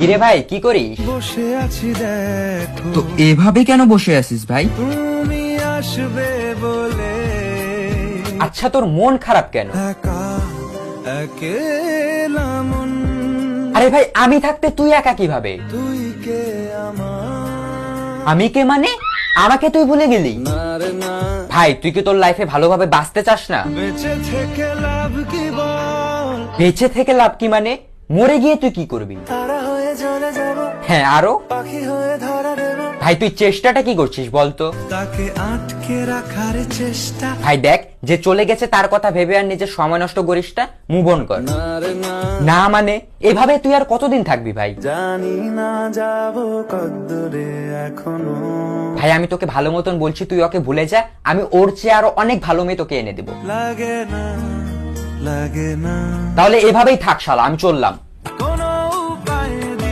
কিরে ভাই কি করিস? বসে আছি দেখো তো এভাবে কেন বসে আছিস ভাই? তুমি আসবে বলে আচ্ছা তোর মন খারাপ কেন? একা একেলা মন আরে ভাই আমি থাকতে তুই একা কিভাবে? তুই কে আমার আমি কে মানে? আমাকে তুই ভুলে গেলি? না রে না ভাই তুই কি তোর লাইফে ভালোভাবে বাঁচতে চাস না? বেঁচে থেকে লাভ কি বল বেঁচে থেকে লাভ কি মানে? মরে গিয়ে তুই কি করবি? তারা হয়ে চলে যাব হ্যাঁ আরো? পাখি হয়ে ধরা দেব ভাই তুই চেষ্টাটা কি করছিস বলতো? তাকে আটকে রাখার চেষ্টা ভাই দেখ যে চলে গেছে তার কথা ভেবে আর নিজের সময় নষ্ট করিস না, মুভ অন কর। না রে না না মানে এভাবে তুই আর কতদিন থাকবি ভাই? জানি না যাব কদ্দূরে এখনো ভাই আমি তোকে ভালো মতন বলছি তুই ওকে ভুলে যা, আমি ওর চেয়ে আরো অনেক ভালো মেয়ে তোকে এনে দেবো। লাগে না তাহলে এভাবেই থাক শালা, আমি চললাম।